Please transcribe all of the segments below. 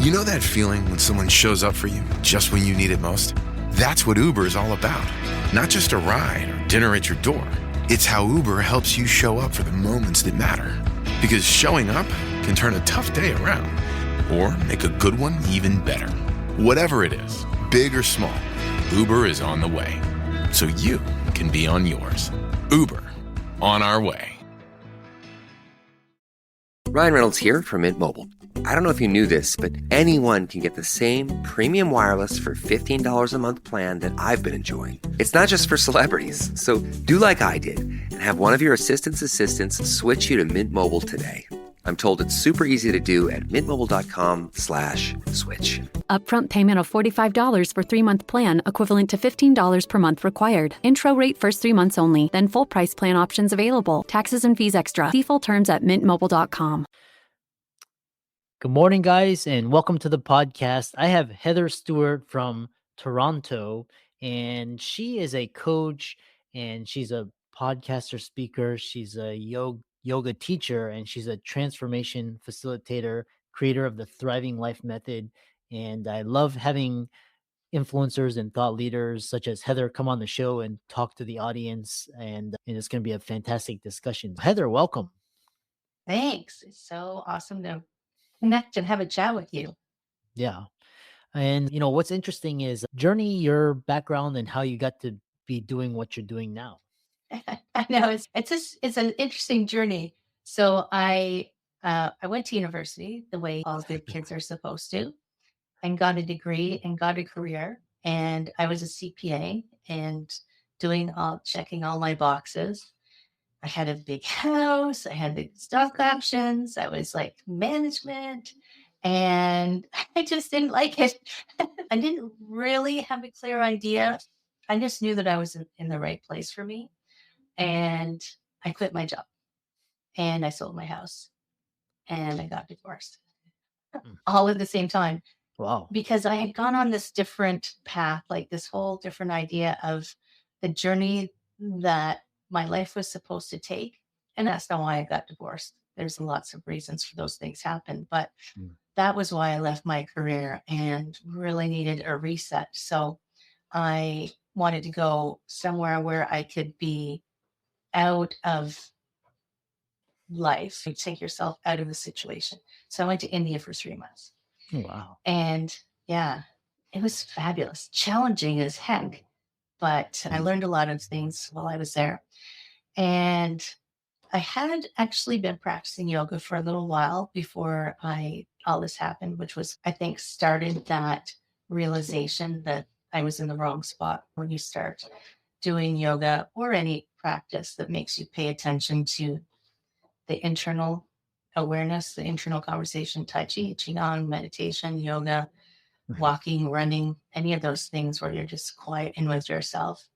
You know that feeling when someone shows up for you just when you need it most? That's what Uber is all about. Not just a ride or dinner at your door. It's how Uber helps you show up for the moments that matter. Because showing up can turn a tough day around or make a good one even better. Whatever it is, big or small, Uber is on the way. So you can be on yours. Uber, on our way. Ryan Reynolds here from Mint Mobile. I don't know if you knew this, but anyone can get the same premium wireless for $15 a month plan that I've been enjoying. It's not just for celebrities. So do like I did and have one of your assistants switch you to Mint Mobile today. I'm told it's super easy to do at mintmobile.com/switch. Upfront payment of $45 for 3-month plan, equivalent to $15 per month required. Intro rate first 3 months only, then full price plan options available. Taxes and fees extra. See full terms at mintmobile.com. Good morning, guys, and welcome to the podcast. I have Heather Stewart from Toronto, and she is a coach, and she's a podcaster speaker. She's a yoga teacher, and she's a transformation facilitator, creator of the Thriving Life Method. And I love having influencers and thought leaders such as Heather come on the show and talk to the audience, and it's going to be a fantastic discussion. Heather, welcome. Thanks. It's so awesome to connect and have a chat with you. Yeah. And, what's interesting is journey your background and how you got to be doing what you're doing now. I know it's an interesting journey. So I went to university the way all good kids are supposed to, and got a degree and got a career. And I was a CPA and checking all my boxes. I had a big house. I had big stock options. I was like management, and I just didn't like it. I didn't really have a clear idea. I just knew that I was in the right place for me. And I quit my job, and I sold my house, and I got divorced all at the same time. Wow. Because I had gone on this different path, like this whole different idea of the journey that my life was supposed to take. And that's not why I got divorced. There's lots of reasons for those things happen, but that was why I left my career and really needed a reset. So I wanted to go somewhere where I could be out of life. You take yourself out of the situation. So I went to India for 3 months. Wow. And yeah, it was fabulous, challenging as heck, but I learned a lot of things while I was there. And I had actually been practicing yoga for a little while before all this happened, which was, I think, started that realization that I was in the wrong spot. When you start doing yoga or any practice that makes you pay attention to the internal awareness, the internal conversation, Tai Chi, Qigong, meditation, yoga, walking, running, any of those things where you're just quiet in with yourself.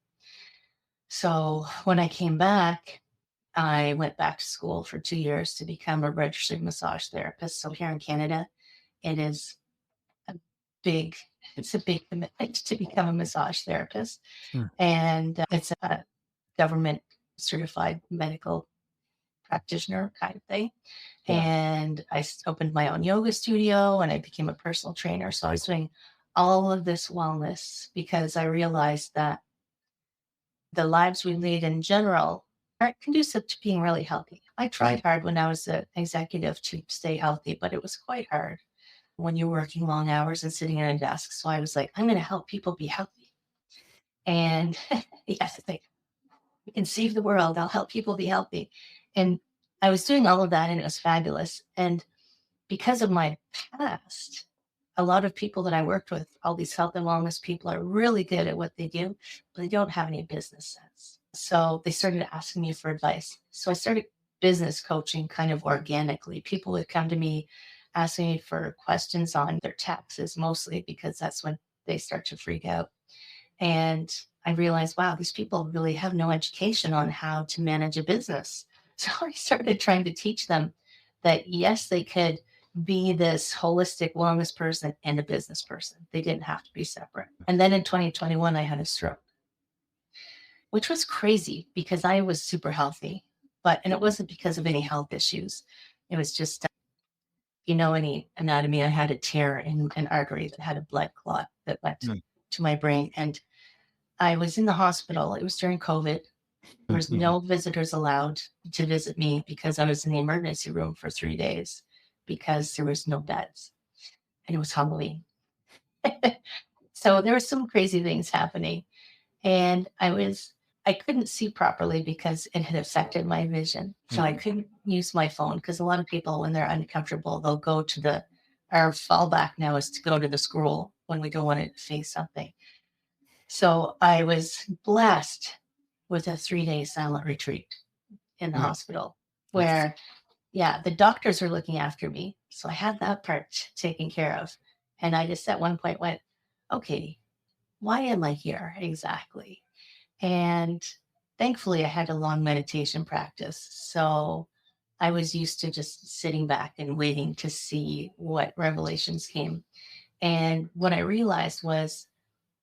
So when I came back, I went back to school for 2 years to become a registered massage therapist. So here in Canada, it's a big commitment to become a massage therapist. And it's a government certified medical practitioner kind of thing. Yeah. And I opened my own yoga studio, and I became a personal trainer. So I was doing all of this wellness because I realized that the lives we lead in general aren't conducive to being really healthy. I tried hard when I was an executive to stay healthy, but it was quite hard when you're working long hours and sitting at a desk. So I was like, I'm going to help people be healthy. And yes, like, we can save the world. I'll help people be healthy. And I was doing all of that, and it was fabulous. And because of my past, a lot of people that I worked with, all these health and wellness people, are really good at what they do, but they don't have any business sense. So they started asking me for advice. So I started business coaching kind of organically. People would come to me asking me for questions on their taxes, mostly because that's when they start to freak out. And I realized, wow, these people really have no education on how to manage a business. So I started trying to teach them that, yes, they could be this holistic wellness person and a business person. They didn't have to be separate. And then in 2021, I had a stroke, which was crazy because I was super healthy, and it wasn't because of any health issues. It was just you know any anatomy, I had a tear in an artery that had a blood clot that went Mm. to my brain. And I was in the hospital. It was during COVID. There was no visitors allowed to visit me because I was in the emergency room for 3 days because there was no beds and it was Halloween. So there were some crazy things happening. And I couldn't see properly because it had affected my vision. So I couldn't use my phone because a lot of people, when they're uncomfortable, they'll go to our fallback now is to go to the scroll when we don't want to face something. So I was blessed with a 3-day silent retreat in the hospital where, yeah, the doctors are looking after me. So I had that part taken care of. And I just at one point went, okay, why am I here exactly? And thankfully, I had a long meditation practice. So I was used to just sitting back and waiting to see what revelations came. And what I realized was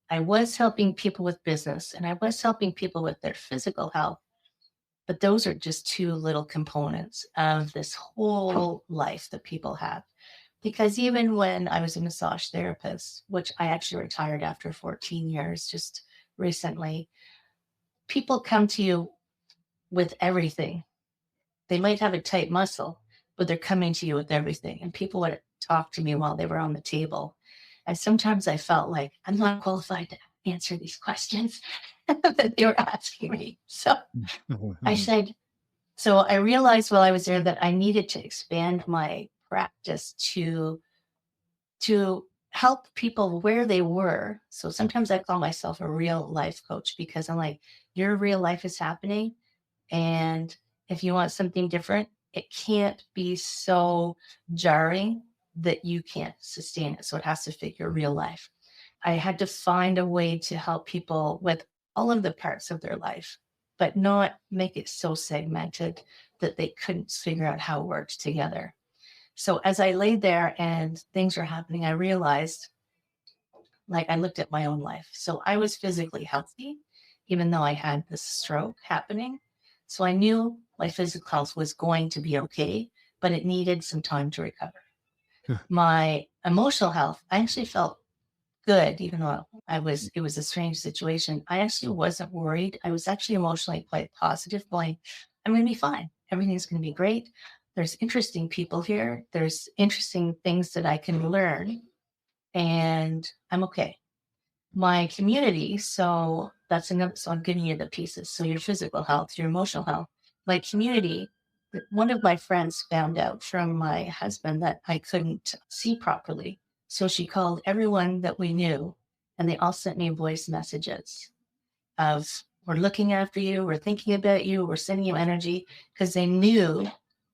I was helping people with business and I was helping people with their physical health. But those are just two little components of this whole life that people have. Because even when I was a massage therapist, which I actually retired after 14 years just recently, people come to you with everything. They might have a tight muscle, but they're coming to you with everything. And people would talk to me while they were on the table. And sometimes I felt like I'm not qualified to answer these questions that they were asking me. So I said, so I realized while I was there that I needed to expand my practice to help people where they were. So sometimes I call myself a real life coach because I'm like, your real life is happening. And if you want something different, it can't be so jarring that you can't sustain it. So it has to fit your real life. I had to find a way to help people with all of the parts of their life, but not make it so segmented that they couldn't figure out how it worked together. So as I laid there and things were happening, I realized, like, I looked at my own life. So I was physically healthy, even though I had this stroke happening. So I knew my physical health was going to be okay, but it needed some time to recover. My emotional health, I actually felt good, even though it was a strange situation. I actually wasn't worried. I was actually emotionally quite positive, going, I'm going to be fine. Everything's going to be great. There's interesting people here. There's interesting things that I can learn, and I'm okay. My community, so that's another, so I'm giving you the pieces. So your physical health, your emotional health, my community. One of my friends found out from my husband that I couldn't see properly. So she called everyone that we knew, and they all sent me voice messages of, we're looking after you, we're thinking about you, we're sending you energy, because they knew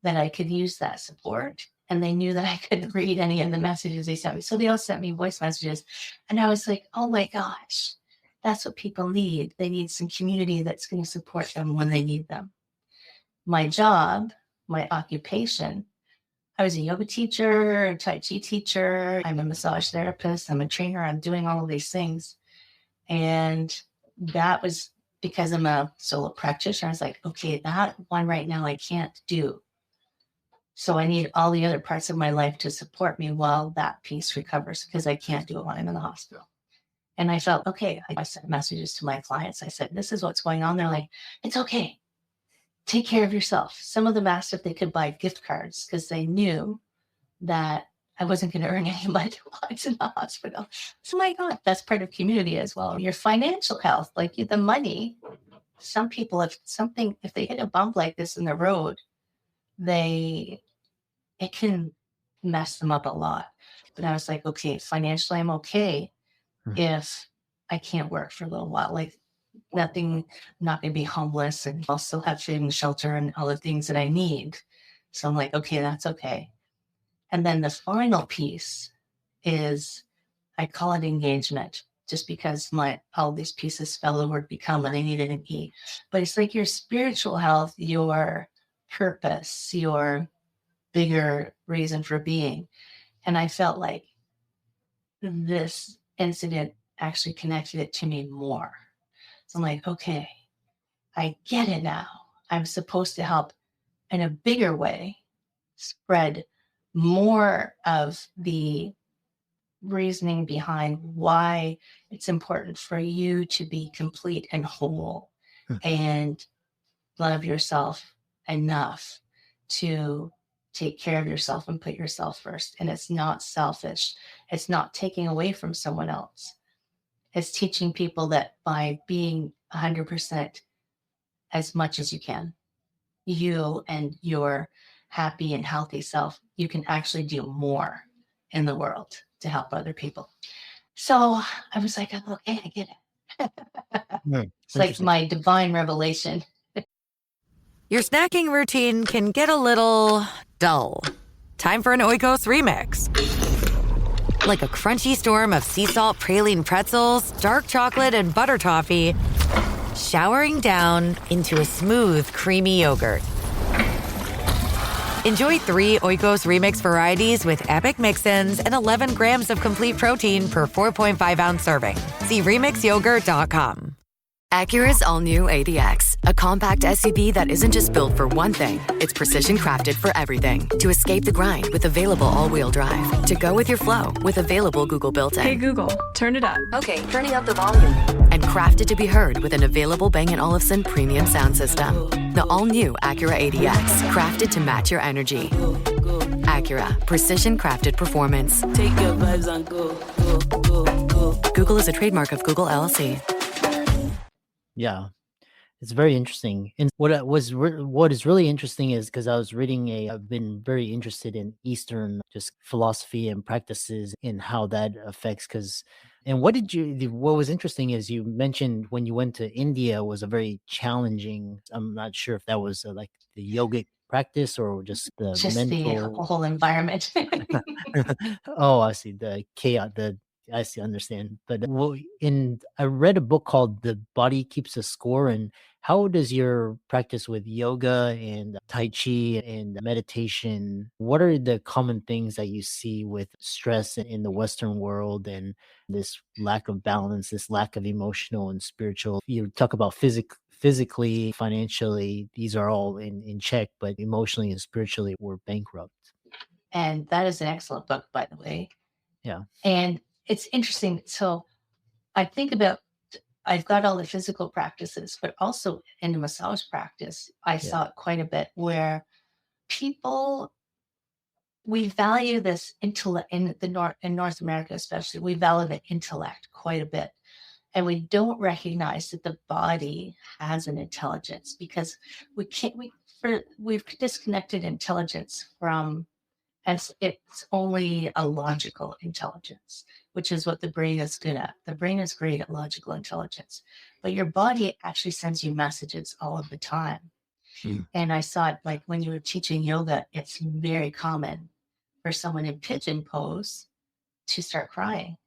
that I could use that support. And they knew that I couldn't read any of the messages they sent me. So they all sent me voice messages. And I was like, oh my gosh, that's what people need. They need some community that's going to support them when they need them. My job, my occupation, I was a yoga teacher, a Tai Chi teacher. I'm a massage therapist. I'm a trainer. I'm doing all of these things. And that was because I'm a solo practitioner. I was like, okay, that one right now I can't do. So I need all the other parts of my life to support me while that piece recovers, because I can't do it while I'm in the hospital. And I felt, okay, I sent messages to my clients. I said, this is what's going on. They're like, it's okay. Take care of yourself. Some of them asked if they could buy gift cards because they knew that I wasn't going to earn any money while I was in the hospital. So my God, that's part of community as well. Your financial health, like the money, some people, if they hit a bump like this in the road, it can mess them up a lot. But I was like, okay, financially, I'm okay if I can't work for a little while. Like nothing, I'm not going to be homeless, and I'll still have food and shelter and all the things that I need. So I'm like, okay, that's okay. And then the final piece is, I call it engagement, just because all these pieces spell the word become and I needed an E. But it's like your spiritual health, your purpose, your bigger reason for being. And I felt like this incident actually connected it to me more. So I'm like, okay, I get it now. I'm supposed to help in a bigger way spread more of the reasoning behind why it's important for you to be complete and whole and love yourself enough to take care of yourself and put yourself first. And it's not selfish. It's not taking away from someone else. It's teaching people that by being 100% as much as you can, you and your happy and healthy self, you can actually do more in the world to help other people. So I was like, oh, okay, I get it. It's like Interesting. my divine revelation. Your snacking routine can get a little dull. Time for an Oikos remix. Like a crunchy storm of sea salt praline pretzels, dark chocolate, and butter toffee, showering down into a smooth, creamy yogurt. Enjoy 3 Oikos Remix varieties with epic mix-ins and 11 grams of complete protein per 4.5-ounce serving. See remixyogurt.com. Acura's all-new ADX, a compact SUV that isn't just built for one thing. It's precision crafted for everything. To escape the grind with available all-wheel drive. To go with your flow with available Google built-in. Hey Google, turn it up. Okay, turning up the volume. And crafted to be heard with an available Bang & Olufsen premium sound system. The all-new Acura ADX, crafted to match your energy. Acura, precision crafted performance. Take your vibes and go, go, go, go. Google is a trademark of Google LLC. Yeah, it's very interesting. And what is really interesting is because I was reading I've been very interested in Eastern just philosophy and practices and how that affects. And what was interesting is you mentioned when you went to India was a very challenging. I'm not sure if that was like the yogic practice or just the mental. The whole environment. Oh, I see the chaos. Understand. But I read a book called The Body Keeps a Score. And how does your practice with yoga and Tai Chi and meditation, what are the common things that you see with stress in the Western world and this lack of balance, this lack of emotional and spiritual? You talk about physically, financially, these are all in check, but emotionally and spiritually, we're bankrupt. And that is an excellent book, by the way. Yeah. And it's interesting. So I think about, I've got all the physical practices, but also in the massage practice, I saw it quite a bit where people, we value this intellect in North America, especially, we value the intellect quite a bit. And we don't recognize that the body has an intelligence because we've disconnected intelligence from, and it's only a logical intelligence, which is what the brain is good at. The brain is great at logical intelligence, but your body actually sends you messages all of the time. And I saw it like when you were teaching yoga, it's very common for someone in pigeon pose to start crying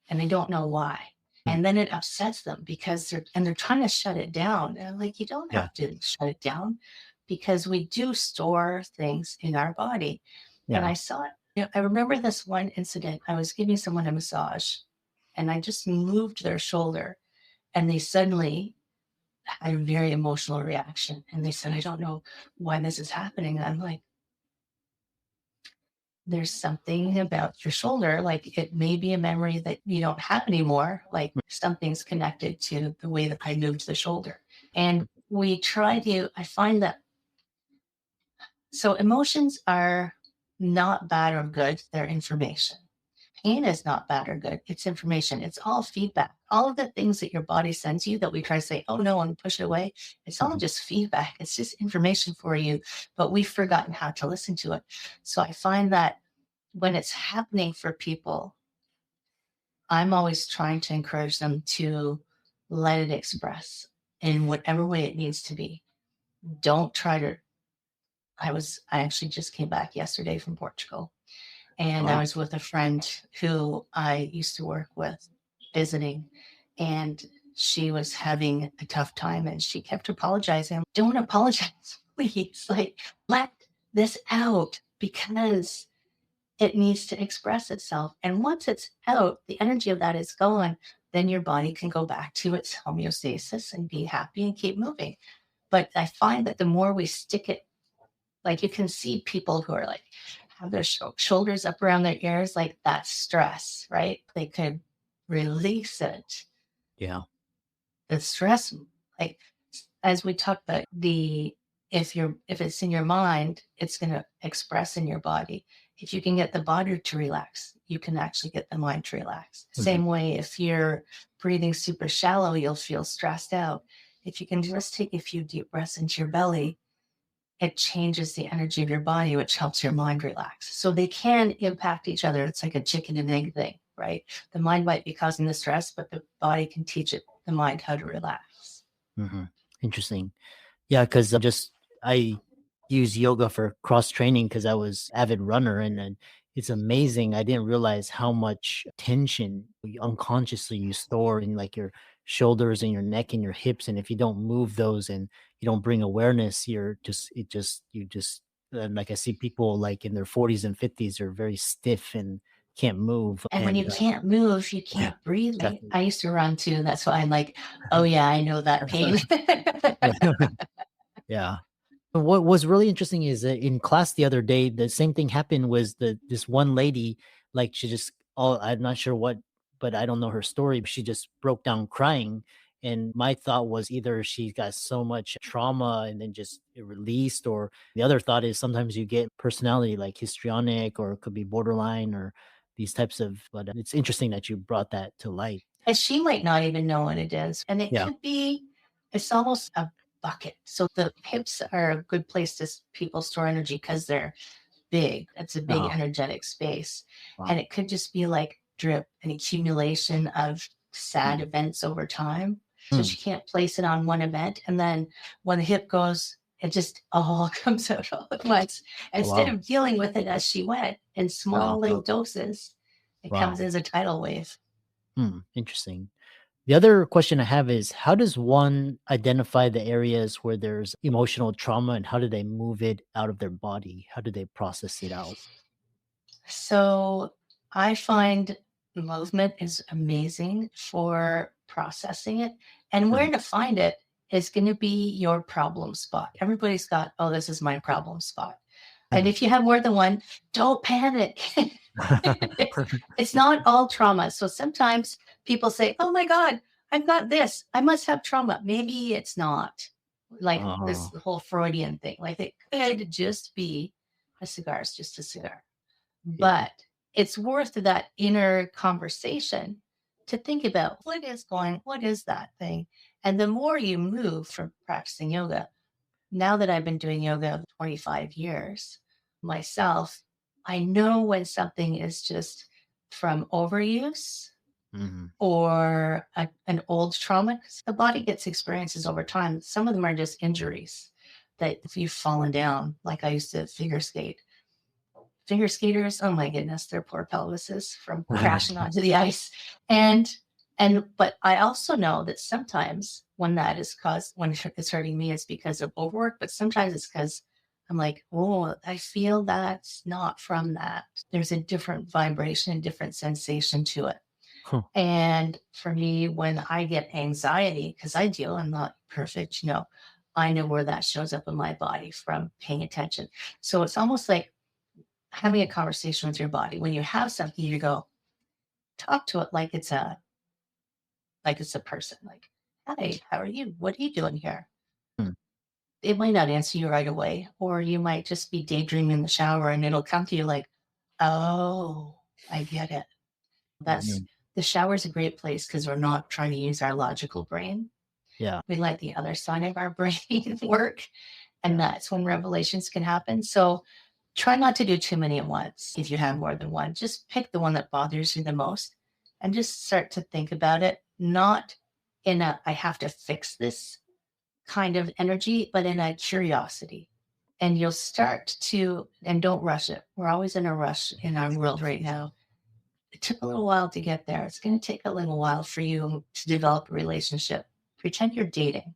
and they don't know why. And then it upsets them because they're trying to shut it down. And I'm like, you don't have to shut it down because we do store things in our body. And I saw it. I remember this one incident. I was giving someone a massage and I just moved their shoulder and they suddenly had a very emotional reaction. And they said, I don't know why this is happening. And I'm like, there's something about your shoulder. Like it may be a memory that you don't have anymore. Like something's connected to the way that I moved the shoulder. And I find that, so emotions are not bad or good, they're information. Pain is not bad or good, it's information. It's all feedback. All of the things that your body sends you that we try to say, oh no, and push it away, it's all just feedback. It's just information for you, but we've forgotten how to listen to it. So I find that when it's happening for people, I'm always trying to encourage them to let it express in whatever way it needs to be. Don't try to, I actually just came back yesterday from Portugal and I was with a friend who I used to work with visiting, and she was having a tough time and she kept apologizing. Don't apologize, please. Like, let this out because it needs to express itself. And once it's out, the energy of that is gone, then your body can go back to its homeostasis and be happy and keep moving. But I find that the more we stick it, like you can see people who are like have their shoulders up around their ears, like that's stress, right? They could release it. Yeah. The stress, like as we talked about, if it's in your mind, it's going to express in your body. If you can get the body to relax, you can actually get the mind to relax. Same way, if you're breathing super shallow, you'll feel stressed out. If you can just take a few deep breaths into your belly, it changes the energy of your body, which helps your mind relax. So they can impact each other. It's like a chicken and egg thing, right? The mind might be causing the stress, but the body can teach the mind how to relax. Interesting. Yeah, because I use yoga for cross training because I was avid runner, and then it's amazing. I didn't realize how much tension unconsciously you store in like your shoulders and your neck and your hips, and if you don't move those and you don't bring awareness, and like I see people like in their 40s and 50s are very stiff and can't move. And when you can't move, you can't breathe. I used to run too. That's why I'm like, oh yeah, I know that pain. Yeah. What was really interesting is that in class the other day, the same thing happened. Was this one lady, like she just, I'm not sure what, but I don't know her story, but she just broke down crying. And my thought was either she got so much trauma and then just it released, or the other thought is sometimes you get personality like histrionic, or it could be borderline, or these types of, but it's interesting that you brought that to light. And she might not even know what it is. And it could be, it's almost a bucket. So the hips are a good place to people store energy because they're big. It's a big energetic space. Wow. And it could just be like drip, an accumulation of sad events over time. So she can't place it on one event. And then when the hip goes, it just all comes out all at once. Instead of dealing with it as she went in small little doses, it comes as a tidal wave. Interesting. The other question I have is, how does one identify the areas where there's emotional trauma, and how do they move it out of their body? How do they process it out? So I find movement is amazing for processing it. And where to find it is going to be your problem spot. Everybody's got, oh, this is my problem spot. And if you have more than one, don't panic. It's not all trauma. So sometimes people say, oh my God, I've got this. I must have trauma. Maybe it's not. Like this whole Freudian thing. Like it could just be a cigar is just a cigar. But it's worth that inner conversation to think about what is that thing? And the more you move from practicing yoga, now that I've been doing yoga 25 years myself, I know when something is just from overuse or an old trauma, because the body gets experiences over time. Some of them are just injuries that if you've fallen down, like I used to figure skate. Figure skaters, oh my goodness, their poor pelvises from crashing onto the ice. But I also know that sometimes when it's hurting me, it's because of overwork, but sometimes it's because I'm like, oh, I feel that's not from that. There's a different vibration, different sensation to it. And for me, when I get anxiety, because I'm not perfect, I know where that shows up in my body from paying attention. So it's almost like having a conversation with your body. When you have something, you go, talk to it like it's a person. Like, hi, how are you? What are you doing here? It might not answer you right away, or you might just be daydreaming in the shower and it'll come to you like, oh, I get it. The shower is a great place because we're not trying to use our logical brain. Yeah. We let the other side of our brain work. And that's when revelations can happen. So try not to do too many at once. If you have more than one, just pick the one that bothers you the most and just start to think about it, not in I have to fix this kind of energy, but in a curiosity. And you'll start to, and don't rush it. We're always in a rush in our world right now. It took a little while to get there. It's going to take a little while for you to develop a relationship. Pretend you're dating.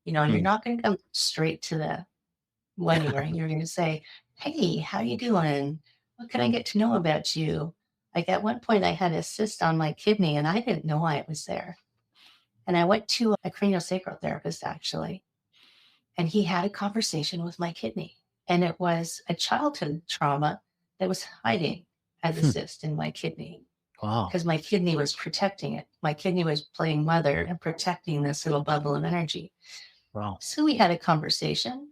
You're not going to come straight to the wedding ring. You're going to say, hey, how you doing? What can I get to know about you? Like at one point I had a cyst on my kidney and I didn't know why it was there. And I went to a craniosacral therapist actually, and he had a conversation with my kidney. And it was a childhood trauma that was hiding as a cyst in my kidney Wow. because my kidney was protecting it. My kidney was playing mother and protecting this little bubble of energy. Wow. So we had a conversation,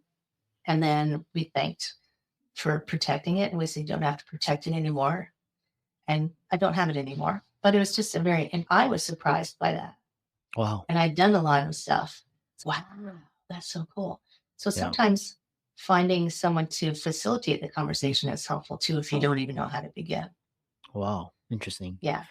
and then we thanked for protecting it. And we said, you don't have to protect it anymore. And I don't have it anymore. But it was just and I was surprised by that. Wow. And I'd done a lot of stuff. Wow, that's so cool. So Yeah. sometimes finding someone to facilitate the conversation is helpful too if you don't even know how to begin. Wow. Interesting. Yeah.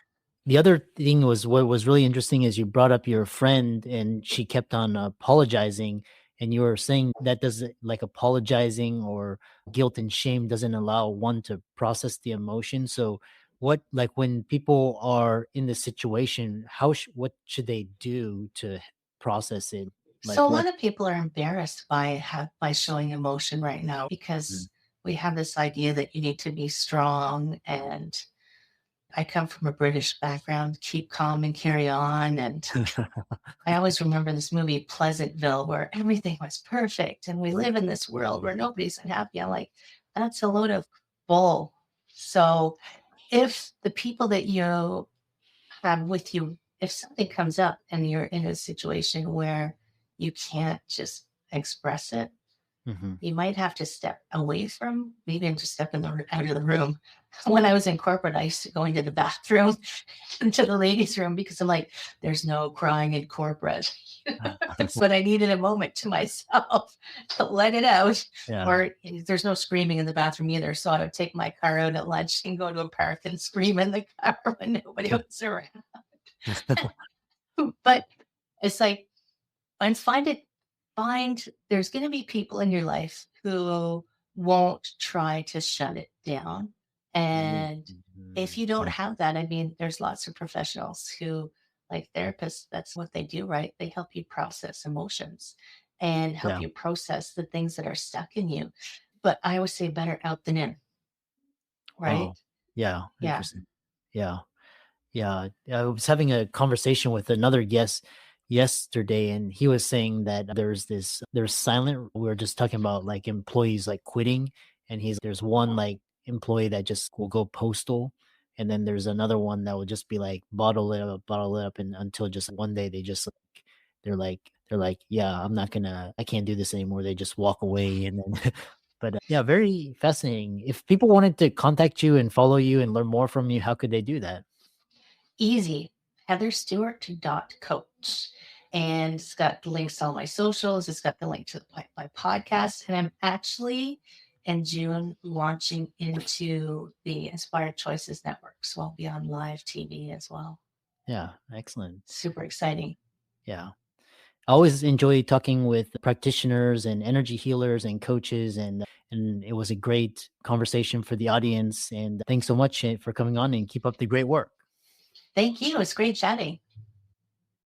The other thing was what was really interesting is you brought up your friend and she kept on apologizing, and you were saying that doesn't, like, apologizing or guilt and shame doesn't allow one to process the emotion. So what, like, when people are in this situation, what should they do to process it? Like, So a lot of people are embarrassed by showing emotion right now because we have this idea that you need to be strong, and I come from a British background, keep calm and carry on. And I always remember this movie, Pleasantville, where everything was perfect. And we live in this world where nobody's unhappy. I'm like, that's a load of bull. So if the people that you have with you, if something comes up and you're in a situation where you can't just express it, you might have to step away from, maybe just step out of the room. When I was in corporate, I used to go into the bathroom, into the ladies' room, because I'm like, there's no crying in corporate. But I needed a moment to myself to let it out. Yeah. Or there's no screaming in the bathroom either. So I would take my car out at lunch and go to a park and scream in the car when nobody was around. But it's like, and find there's going to be people in your life who won't try to shut it down. And if you don't have that, I mean, there's lots of professionals who, like therapists, that's what they do, right? They help you process emotions and help you process the things that are stuck in you. But I always say better out than in, right? Oh, yeah. Yeah. Interesting. Yeah. Yeah. I was having a conversation with another guest yesterday, and he was saying that there's silent, we were just talking about, like, employees, like, quitting, and there's one, like, employee that just will go postal, and then there's another one that will just be like bottle it up, and until just one day they just, like, they're like, yeah, I can't do this anymore. They just walk away, and then but yeah, very fascinating. If people wanted to contact you and follow you and learn more from you, how could they do that? Easy. heatherstewart.coach. And it's got the links to all my socials. It's got the link to my podcast. And I'm actually in June launching into the Inspired Choices Network. So I'll be on live TV as well. Yeah, excellent. Super exciting. Yeah. I always enjoy talking with practitioners and energy healers and coaches, and it was a great conversation for the audience. And thanks so much for coming on, and keep up the great work. Thank you. It's great chatting.